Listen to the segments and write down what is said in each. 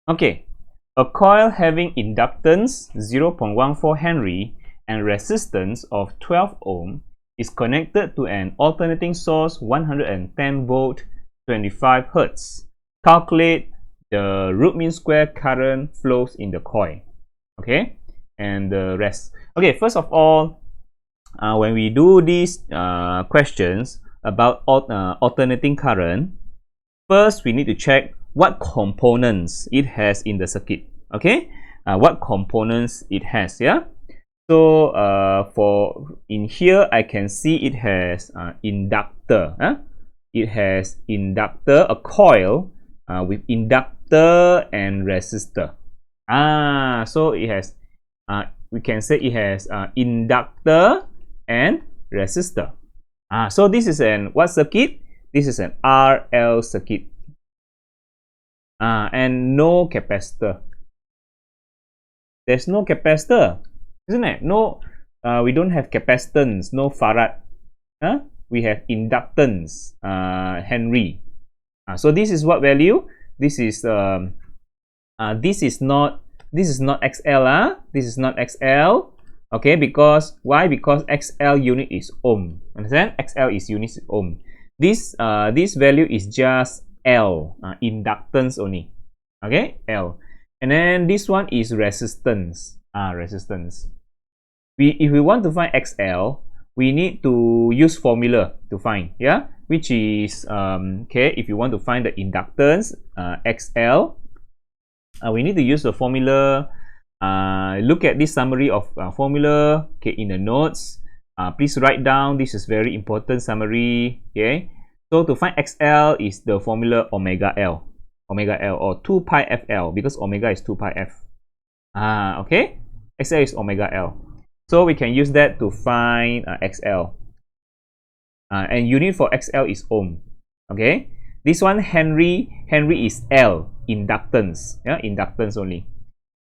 Okay, a coil having inductance 0.14 Henry and resistance of 12 ohm is connected to an alternating source 110 volt 25 Hertz. Calculate the root mean square current flows in the coil. Okay, and the rest. Okay, first of all, when we do these questions about alternating current, first we need to check what components it has in the circuit. Okay, what components it has. Yeah. So for in here, I can see it has inductor. It has inductor, a coil with inductor and resistor. So it has. We can say it has inductor and resistor. So this is an what circuit? This is an RL circuit. And no capacitor. There's no capacitor, isn't it? No, we don't have capacitance, no farad. We have inductance, Henry. So this is what value? This is not XL. This is not XL. Okay, because why? Because XL unit is ohm. Understand? XL is unit ohm. This value is just L, inductance only. Okay, L. And then this one is resistance. Resistance. If we want to find XL, we need to use formula to find. Yeah, which is okay. If you want to find the inductance XL, we need to use the formula. Look at this summary of formula. Okay, in the notes. Please write down. This is very important summary. Okay. So to find XL is the formula omega L or 2 pi FL, because omega is 2 pi F. Okay, XL is omega L. So we can use that to find XL. And unit for XL is ohm. Okay, this one Henry is L, inductance. Yeah, inductance only.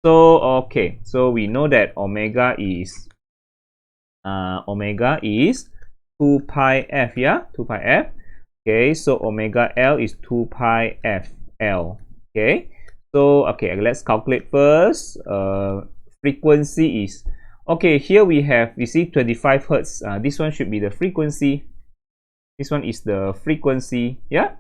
So okay, so we know that omega is 2 pi F. Yeah, 2 pi F. Okay, so omega L is 2 pi FL. Okay, so okay, let's calculate first. Frequency is okay. Here we have, you see, 25 Hertz. This one should be the frequency. This one is the frequency. Yeah.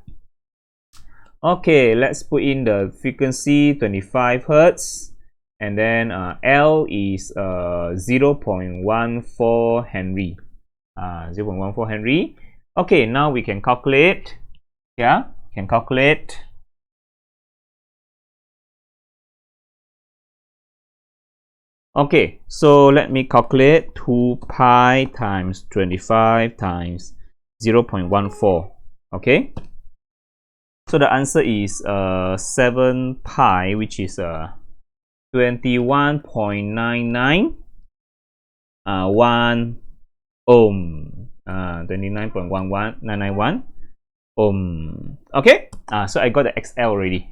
Okay, let's put in the frequency 25 Hertz, and then L is 0.14 Henry. 0.14 Henry. Okay, now we can calculate. Yeah, can calculate. Okay, so let me calculate 2 pi times 25 times 0.14. Okay, so the answer is 7 pi, which is 21.99 1 ohm. 29.11991 ohm. Okay, so I got the XL already.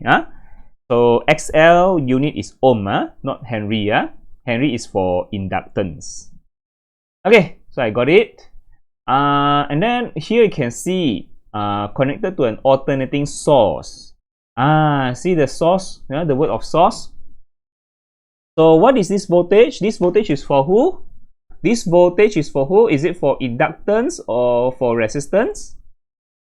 So XL unit is ohm, not Henry. Henry is for inductance. Okay, so I got it. And then here you can see connected to an alternating source. See the source, the word of source. So what is this voltage? This voltage is for who? This voltage is for who? Is it for inductance or for resistance?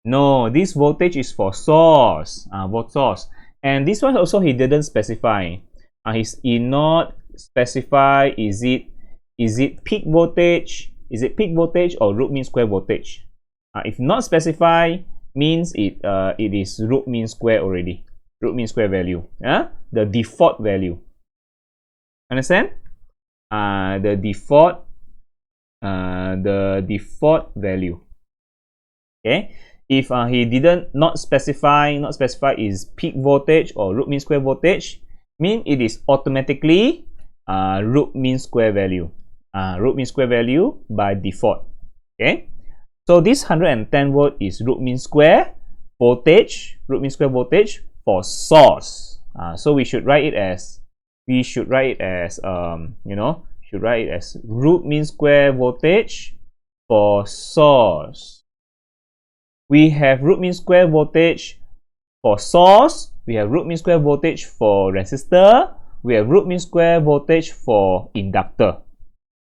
No, this voltage is for source. Source. And this one also he didn't specify. He not specify is it peak voltage? Is it peak voltage or root mean square voltage? If not specify, means it is root mean square already. Root mean square value. The default value. Understand? The default value. Okay, if he didn't not specify is peak voltage or root mean square voltage, mean it is automatically root mean square value. Root mean square value by default. Okay, so this 110 volt is root mean square voltage. Root mean square voltage for source. So we should write it as root mean square voltage for source. We have root mean square voltage for source. We have root mean square voltage for resistor. We have root mean square voltage for inductor.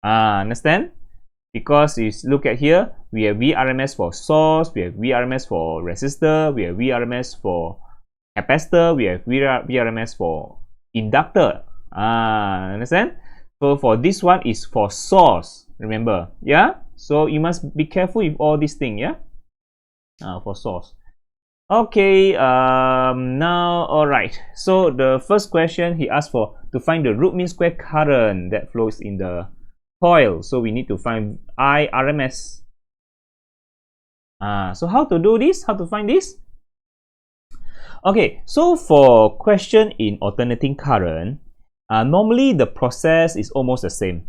Understand? Because you look at here, we have Vrms for source, we have Vrms for resistor, we have Vrms for capacitor, we have Vrms for inductor. Understand? So for this one is for source, remember, yeah? So you must be careful with all these things, yeah? For source. Okay, now, all right. So the first question he asked for to find the root mean square current that flows in the coil. So we need to find Irms. So how to do this? How to find this? Okay, so for question in alternating current, normally the process is almost the same.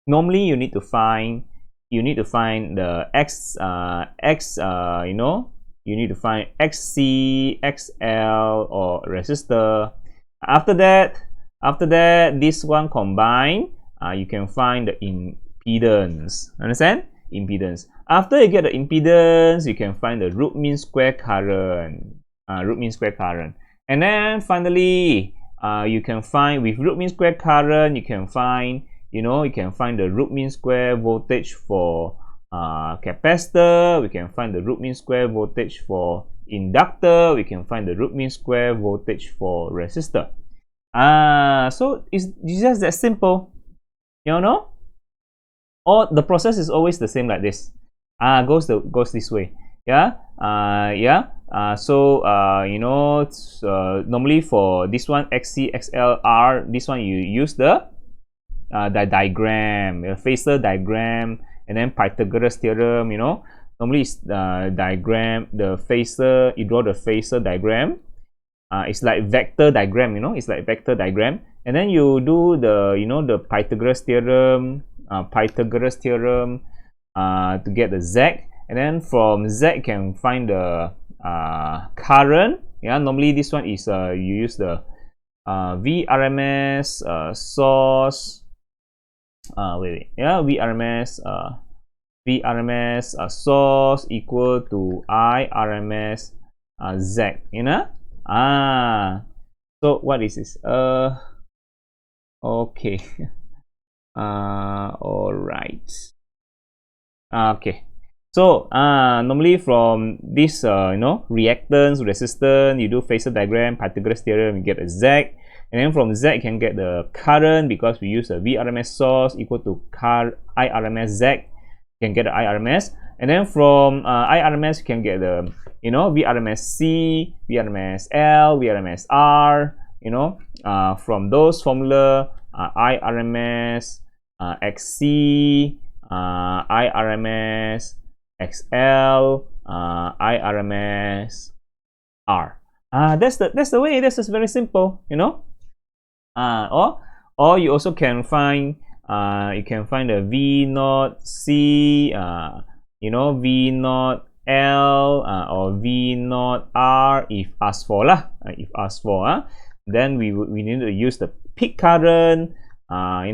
Normally you need to find the you need to find XC, XL, or resistor. After that, this one combined, you can find the impedance. Understand? Impedance. After you get the impedance, you can find the root mean square current. And then finally, you can find with root mean square current, you can find the root mean square voltage for capacitor. We can find the root mean square voltage for inductor. We can find the root mean square voltage for resistor. So it's just that simple, you know. Or the process is always the same like this. Goes this way. Yeah. Normally for this one XC, XL, R, this one you use the diagram, the phasor diagram, and then Pythagoras theorem. Normally it's diagram, the phasor. You draw the phasor diagram. It's like vector diagram. It's like vector diagram, and then you do the Pythagoras theorem. To get the Z, and then from Z you can find the current. Yeah, normally this one is you use the Vrms source. Vrms source equal to Irms Z. So what is this? Okay. All right. Okay. So normally from this reactance, resistance, you do phasor diagram, Pythagoras theorem, you get a Z. And then from Z you can get the current, because we use a Vrms source equal to Irms Z. You can get the Irms. And then from Irms you can get the Vrms C, Vrms L, Vrms R. From those formula, Irms XC, Irms XL, Irms R. That's the way. This is very simple, or you also can find the V naught C, V naught L, or V naught R if asked for lah. Then we need to use the peak current. I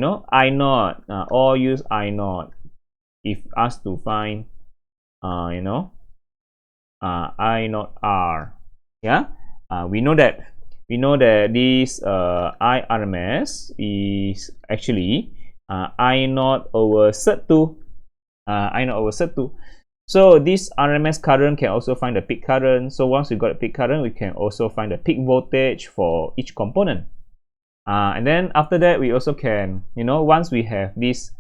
naught, or use I naught if asked to find I naught R. Yeah, we know that this Irms is actually I naught over Z2. So this RMS current can also find the peak current. So once we got a peak current, we can also find the peak voltage for each component. And then after that, we also can, once we have this,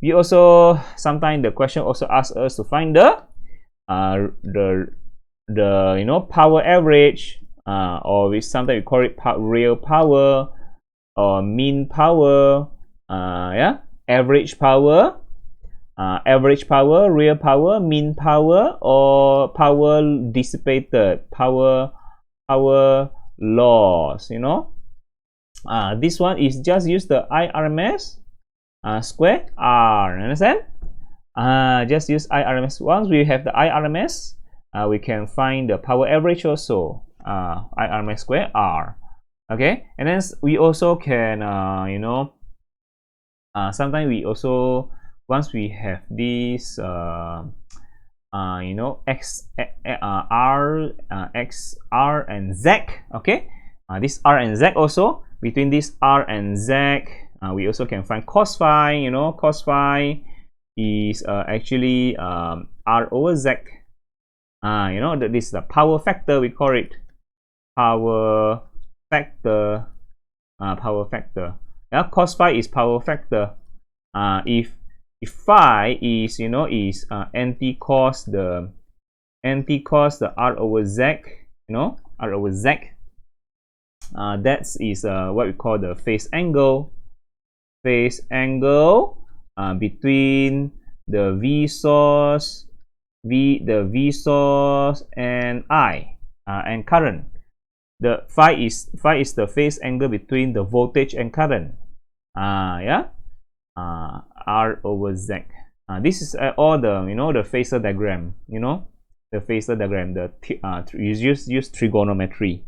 we also, sometimes the question also asks us to find the power average, or sometimes we call it real power, or mean power, average power, real power, mean power, or power dissipated, power loss. This one is just use the Irms square R. Understand? Just use Irms. Once we have the Irms, we can find the power average also. Irms square R. Okay, and then we also can sometimes we also, once we have this X R and Z, okay, this R and Z also. Between this R and Z, we also can find cos phi. You know, cos phi is actually R over Z. You know, this is the power factor, we call it. Power factor. Power factor. Yeah, cos phi is power factor. If phi is, you know, is anti-cos the R over Z, you know, R over Z, that is what we call the phase angle. Phase angle between the V source and I and current. The phi is the phase angle between the voltage and current. Yeah, R over Z. This is all the, you know, the phasor diagram. You know, the phasor diagram. The use trigonometry.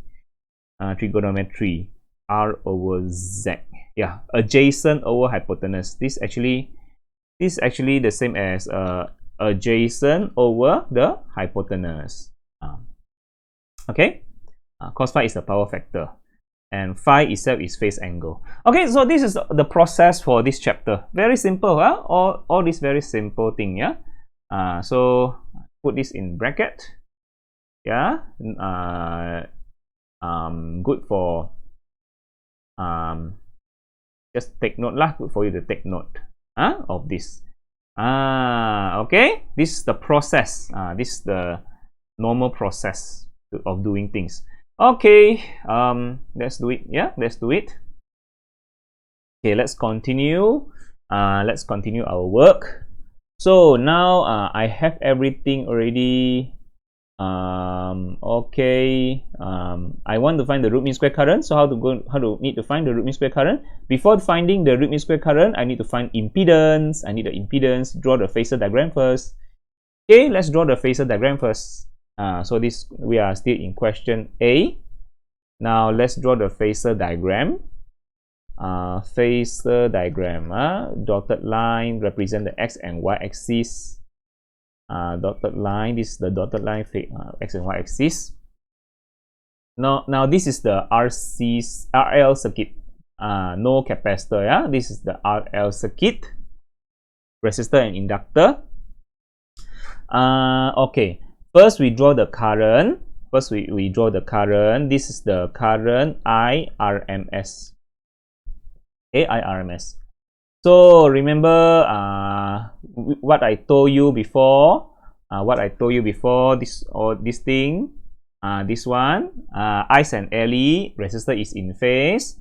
Trigonometry. R over Z. Yeah, adjacent over hypotenuse. This actually the same as adjacent over the hypotenuse. Okay, cos phi is the power factor, and phi itself is phase angle. Okay, so this is the process for this chapter. Very simple, huh? All this very simple thing, yeah. So put this in bracket, yeah. Good for just take note lah. Good for you to take note of this. Okay, this is the process. This is the normal process of doing things. Okay, let's do it. Yeah, let's do it. Okay, let's continue. Let's continue our work. So now I have everything already. Okay, I want to find the root mean square current. So how to need to find the root mean square current? Before finding the root mean square current, I need to find impedance. I need the impedance. Draw the phasor diagram first. Okay, let's draw the phasor diagram first. So this, we are still in question A. Now let's draw the phasor diagram. Phasor diagram. Dotted line represent the x and y axis. Dotted line. This is the dotted line, x and y axis. Now this is the RL circuit. No capacitor. Yeah, this is the RL circuit. Resistor and inductor. Okay. First, we draw the current. First, we draw the current. This is the current IRMS. Okay, IRMS. So remember what I told you before. This thing. This one. Ice and LE resistor is in phase.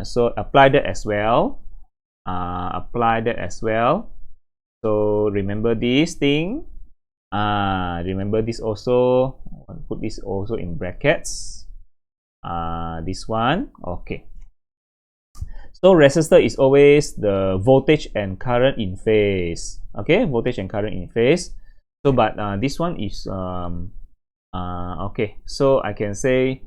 So apply that as well. So remember this thing. Remember this also. I want to put this also in brackets. This one. Okay. So resistor is always the voltage and current in phase. Okay, voltage and current in phase. So but this one is okay. So I can say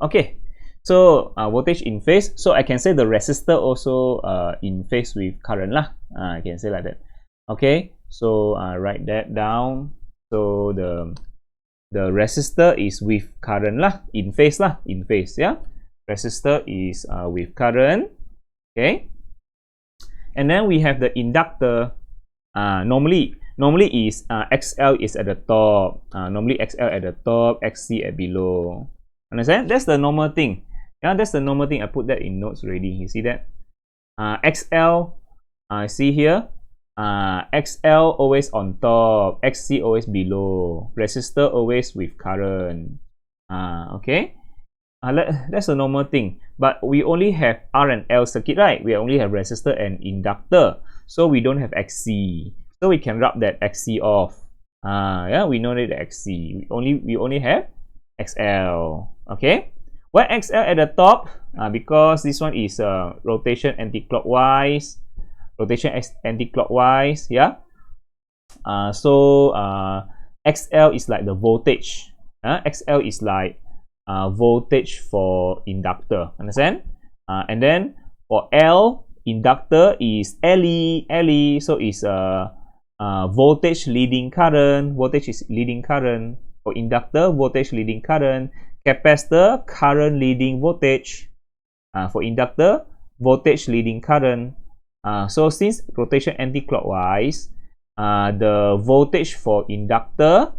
okay. So voltage in phase. So I can say the resistor also in phase with current lah. I can say like that. Okay, so write that down. So the resistor is with current lah, in phase lah, in phase. Yeah, resistor is with current. Okay, and then we have the inductor. Normally is XL is at the top. Normally XL at the top, XC at below. Understand? That's the normal thing. Yeah, that's the normal thing. I put that in notes already. You see that? XL. See here. XL always on top, XC always below, resistor always with current. Okay, that's a normal thing. But we only have R and L circuit, right? We only have resistor and inductor, so we don't have XC. So we can rub that XC off. Yeah, we know that the XC. We only have XL. Okay, why XL at the top? Because this one is rotation anti-clockwise. Rotation anti-clockwise, yeah. So XL is like the voltage. XL is like voltage for inductor. Understand? And then for L, inductor is LE. So it's voltage leading current. Voltage is leading current For inductor, voltage leading current. Capacitor, current leading voltage. For inductor, voltage leading current. So since rotation anti-clockwise, the voltage for inductor,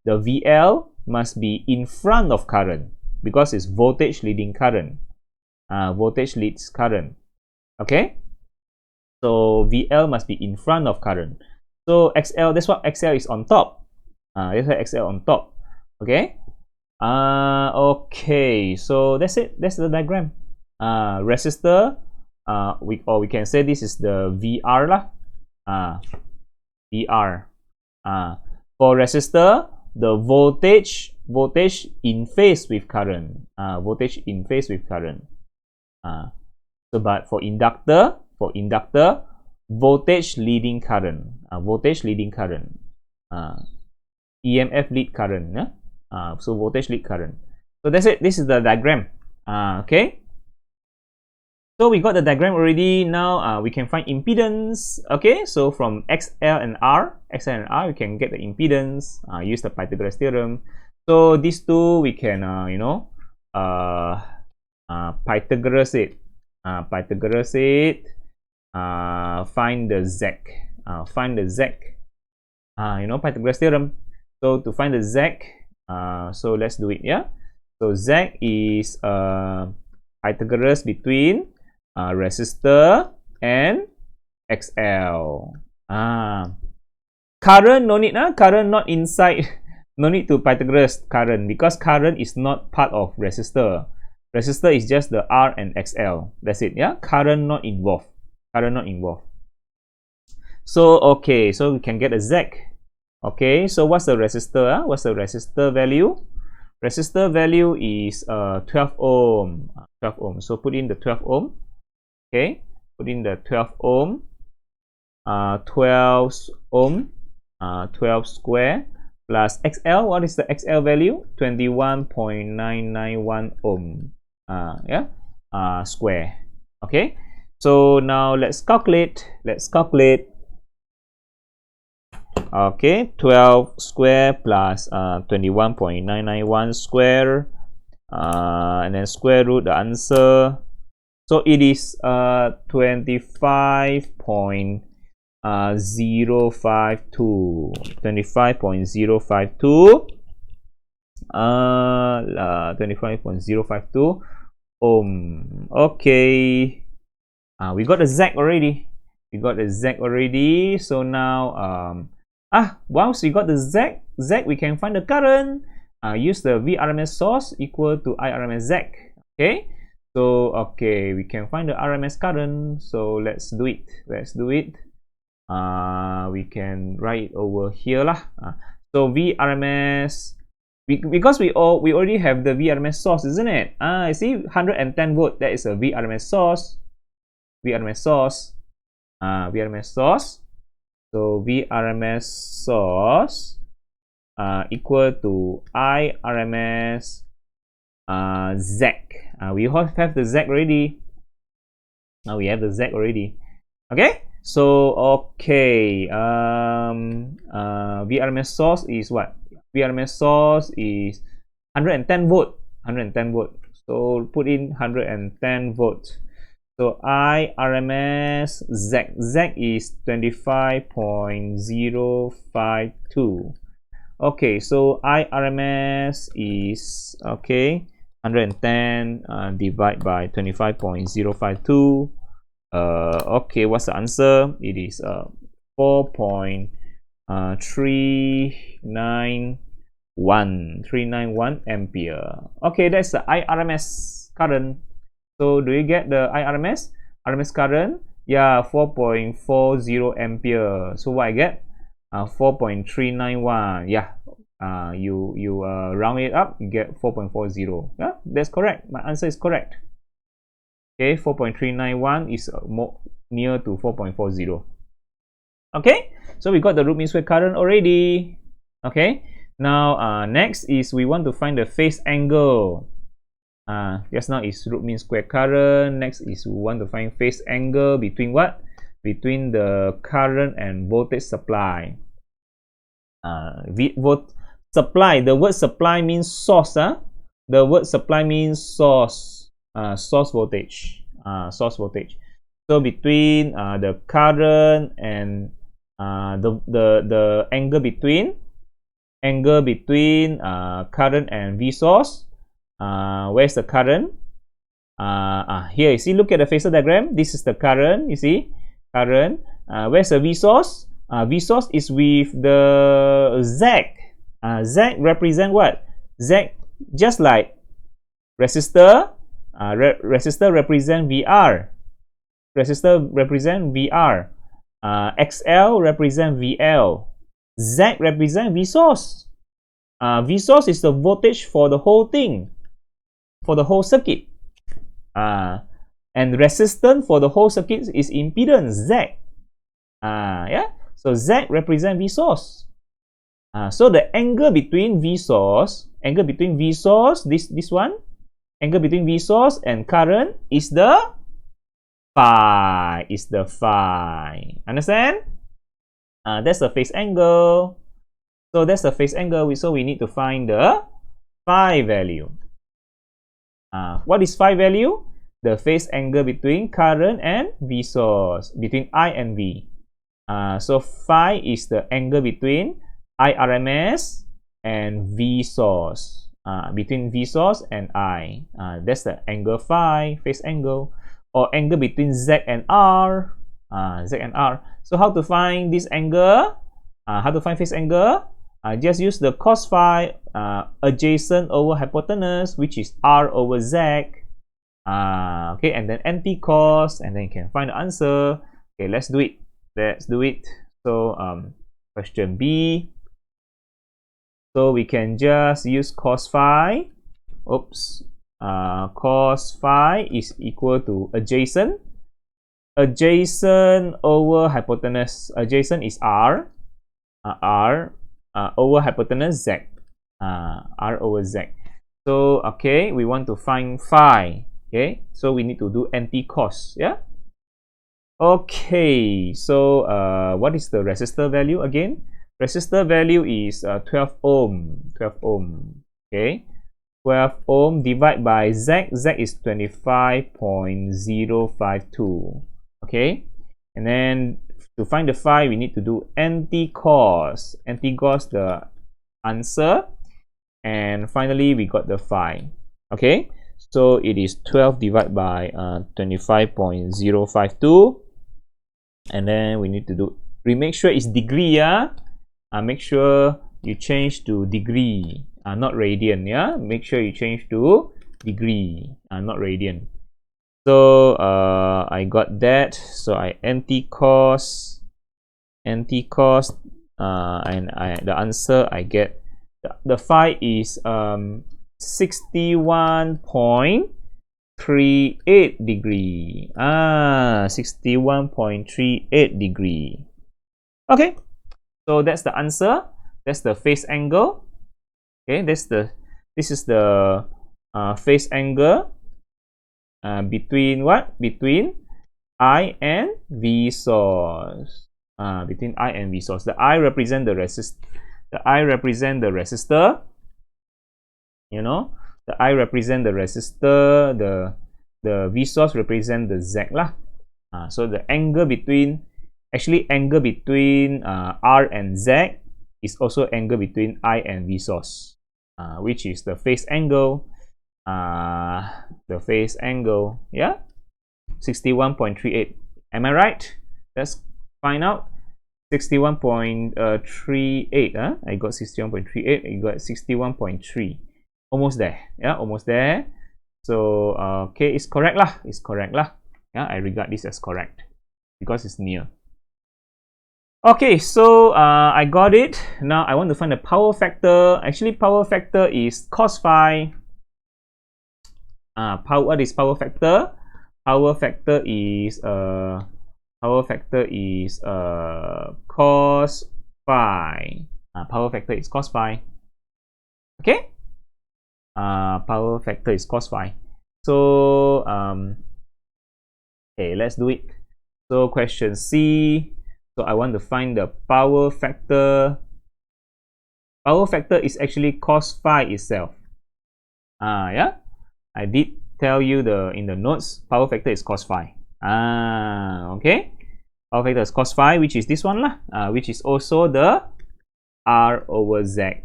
the VL, must be in front of current because it's voltage leading current. Voltage leads current. Okay, so VL must be in front of current. So XL, that's what XL is on top. That's why XL on top. Okay. Okay, so that's it. That's the diagram. Resistor. We can say this is the VR lah. VR. For resistor, the voltage in phase with current. Voltage in phase with current. So but for inductor, voltage leading current. Voltage leading current. EMF lead current. So voltage lead current. So that's it. This is the diagram. Okay. So we got the diagram already. Now we can find impedance. Okay. So from XL and R, we can get the impedance. Use the Pythagoras theorem. So these two we can Pythagoras it. Find the Z. Find the Z. Pythagoras theorem. So to find the Z, so let's do it. Yeah. So Z is Pythagoras between resistor and XL. Current no need. Current not inside. No need to Pythagoras current because current is not part of resistor. Resistor is just the R and XL. That's it. Yeah. Current not involved. Current not involved. So okay. So we can get a Z. Okay. So what's the resistor? What's the resistor value? Resistor value is 12 ohm. 12 ohm. So put in the 12 ohm. Okay. Put in the 12 ohm. 12 ohm. 12 square. Plus XL, what is the XL value? 21.991 ohm. Square. Okay. So now let's calculate. Okay, 12 square plus 21.991 square. And then square root the answer. So it is 25.052. 25.052 ohm. Okay, we got the Z already. So now once we got the Z, we can find the current. Use the VRMS source equal to IRMS Z. Okay, so okay, we can find the RMS current. So let's do it. We can write it over here lah. So VRMS, because we already have the VRMS source, isn't it? I see 110 volt. That is a VRMS source. So VRMS source equal to IRMS Z. We have the Z already. We have the Z already. Okay. So okay, VRMS source is what? VRMS source is 110 volt. So put in 110 volt. So IRMS Z is 25.052. Okay, so IRMS is 110 divided by 25.052. Okay, what's the answer? It is 4.391 ampere. Okay, that's the IRMS current. So do you get the RMS current? Yeah, 4.40 ampere. So what I get? 4.391. Yeah. You round it up, you get 4.40. Yeah, that's correct. My answer is correct. Okay, 4.391 is more near to 4.40. Okay, so we got the root mean square current already. Okay, now next is we want to find the phase angle. Just now is root mean square current. Next is we want to find phase angle between what? Between the current and voltage supply. Supply, the word supply means source. The word supply means source, source voltage. Source voltage. So between the current and the angle between current and V source. Where's the current? Here, you see, look at the phasor diagram. This is the current, you see, current. Where's the V source? V source is with the Z. Z represent what? Z, just like resistor. Resistor represent VR. Resistor represent VR. XL represent VL. Z represent V source. V source is the voltage for the whole thing, for the whole circuit. And resistance for the whole circuit is impedance, Z. Yeah. So Z represent V source. So the angle between V source, this one, angle between V source and current is the phi. Understand? That's the phase angle. So that's the phase angle. So we need to find the phi value. What is phi value? The phase angle between current and V source, between I and V. So phi is the angle between IRMS and V source, between V source and I. That's the angle phi, phase angle, or angle between Z and R. So how to find this angle? How to find phase angle? Just use the cos phi adjacent over hypotenuse, which is R over Z. Okay, and then anti-cos, and then you can find the answer. Okay, let's do it. So question B. So we can just use cos phi. Cos phi is equal to adjacent over hypotenuse. Adjacent is R. Over hypotenuse Z. R over Z. So okay, we want to find phi. Okay, so we need to do anti-cos. Yeah. Okay, so what is the resistor value again? Resistor value is 12 ohm. Okay, 12 ohm divided by Z. Z is 25.052. Okay, and then to find the phi, we need to do anti-cos. Anti-cos the answer, and finally we got the phi. Okay, so it is 12 divided by 25.052, and then we need to do. We make sure it's degree. Make sure you change to degree, not radian. Yeah, make sure you change to degree, not radian. So I got that. So I anti-cos, and the answer I get, the phi is 61.38 degree. 61.38 degree. Okay, so that's the answer. That's the phase angle. Okay, this is the phase angle between what? Between I and V source. Between I and V source. The I represent the resistor. You know, the I represent the resistor. The V source represent the Z lah. So the angle between, angle between R and Z is also angle between I and V source, which is the phase angle. Yeah, 61.38. Am I right? Let's find out. 61.38. I got 61.38. I got 61.3. Almost there. Yeah, almost there. So okay, it's correct lah. Yeah, I regard this as correct because it's near. Okay, so I got it. Now I want to find the power factor. Actually, power factor is cos phi. What is power factor? Power factor is cos phi. Power factor is cos phi. Okay. Power factor is cos phi. So okay, let's do it. So question C. So I want to find the power factor Power factor is actually cos phi itself. Yeah, I did tell you in the notes, power factor is cos phi. Okay, power factor is cos phi, which is this one lah, which is also the R over Z.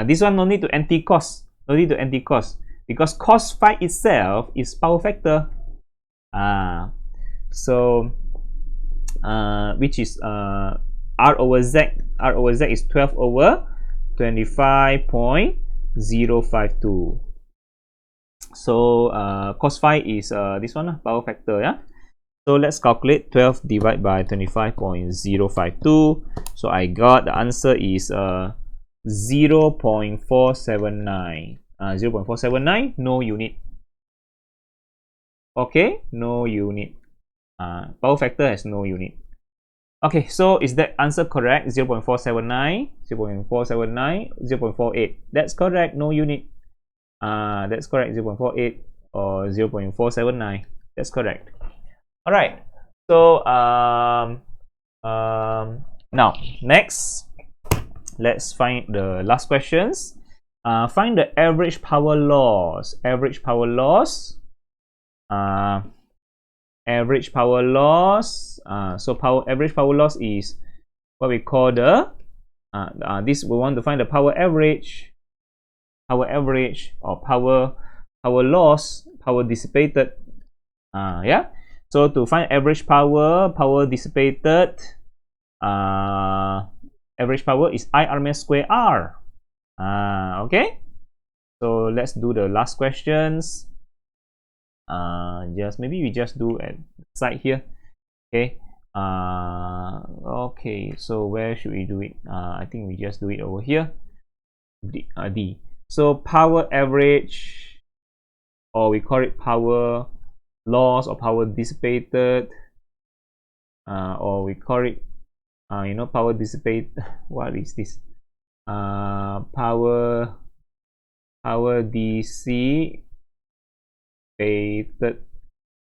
This one no need to anti-cos, because cos phi itself is power factor. So which is R over Z. R over Z is 12 over 25.052. So cos phi is this one, power factor. Yeah. So let's calculate 12 divided by 25.052. So I got the answer is 0.479. 0.479, no unit. Okay, no unit. Power factor has no unit. Okay, so is that answer correct? 0.479, 0.479, 0.48. That's correct, no unit. That's correct, 0.48 or 0.479. That's correct. All right. So now next, let's find the last questions. Find the average power loss. Average power loss. Average power loss. So average power loss is what we call the this we want to find the power average or power loss, power dissipated. Yeah. So to find average power dissipated, average power is I RMS square R. Okay. So let's do the last questions. Maybe we just do at side here. Okay. Okay. So where should we do it? I think we just do it over here. D. So power average, or we call it power loss or power dissipated, or we call it power dissipate. What is this? Power dissipated,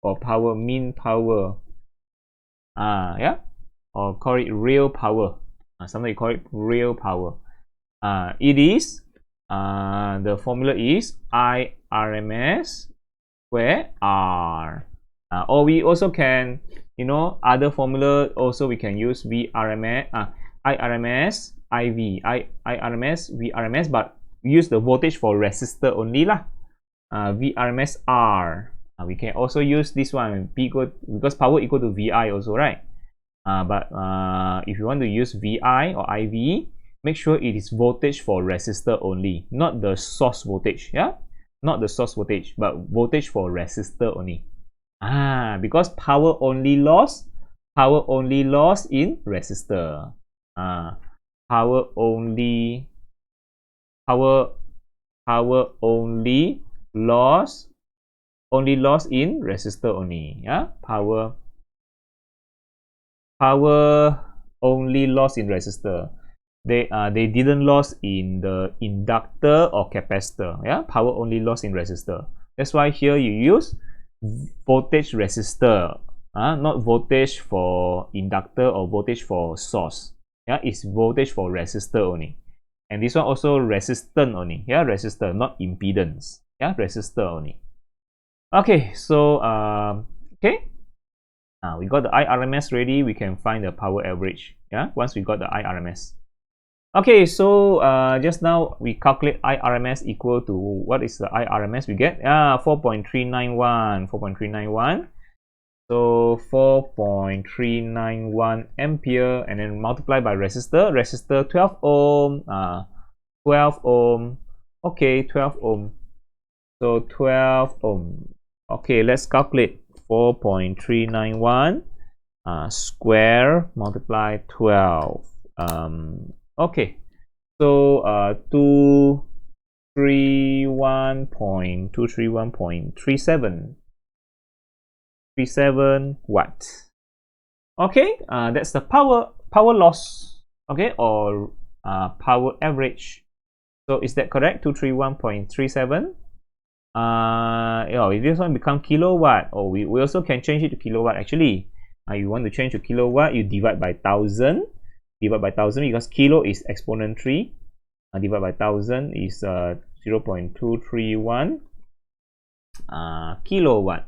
or power mean power. Yeah, or call it real power. Sometimes you call it real power. It is the formula is I RMS square R. Or we also can, other formula also we can use VRMS, IRMS, IV, IRMS, VRMS, but we use the voltage for resistor only lah. VRMS R. We can also use this one because power equal to VI also, right? But if you want to use VI or IV, make sure it is voltage for resistor only, not the source voltage. Yeah, not the source voltage, but voltage for resistor only. Because power only loss in resistor. Power only loss in resistor only. Yeah, power only loss in resistor. They didn't lose in the inductor or capacitor. Yeah, power only loss in resistor. That's why here you use voltage resistor, not voltage for inductor or voltage for source. Yeah, it's voltage for resistor only. And this one also resistant only. Yeah, resistor, not impedance. Yeah, resistor only. Okay, so okay. We got the IRMS ready. We can find the power average. Yeah, once we got the IRMS. Okay, so just now we calculate IRMS equal to, what is the IRMS we get? 4.391. So 4.391 ampere, and then multiply by resistor. Resistor 12 ohm. 12 ohm. Okay, 12 ohm. So 12 ohm. Okay, let's calculate 4.391 square multiply 12. Okay, so 231.37 watts. Okay, that's the power loss. Okay, or power average. So is that correct? 231.37. This one become kilowatt, or we also can change it to kilowatt. Actually, you want to change to kilowatt, you divide by 1000. Divide by 1000 because kilo is exponent 3. divided by 1000 is 0.231 kilowatt.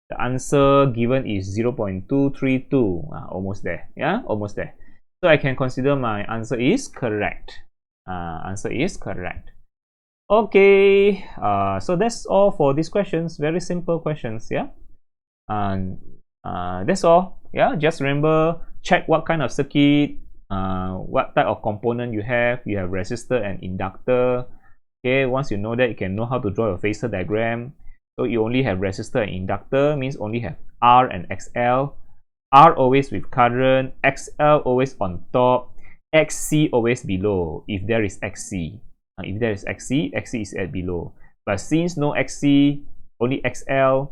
The answer given is 0.232. Almost there. Yeah, almost there. So I can consider my answer is correct. Answer is correct. Okay, so that's all for these questions. Very simple questions. Yeah, and that's all. Yeah, just remember, check what kind of circuit, what type of component you have. You have resistor and inductor. Okay, once you know that, you can know how to draw your phasor diagram. So you only have resistor and inductor, means only have R and XL. R always with current, XL always on top, XC always below if there is XC. If there is XC, XC is at below. But since no XC, only XL,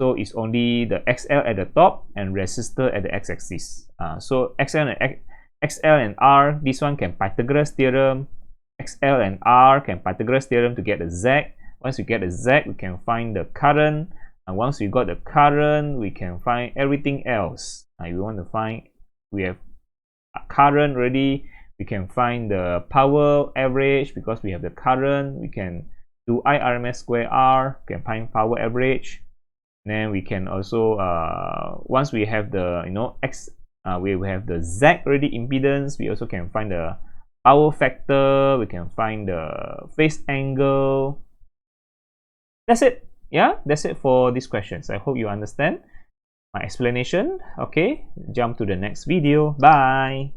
so it's only the XL at the top and resistor at the x-axis. So XL and R, this one can Pythagoras theorem. XL and R can Pythagoras theorem to get the Z. Once we get the Z, we can find the current. And once we got the current, we can find everything else. If we want to find, we have a current already. We can find the power average because we have the current. We can do I/RMS square R. We can find power average. Then we can also once we have the we have the Z already impedance. We also can find the power factor. We can find the phase angle. That's it. Yeah, that's it for these questions. I hope you understand my explanation. Okay, jump to the next video. Bye.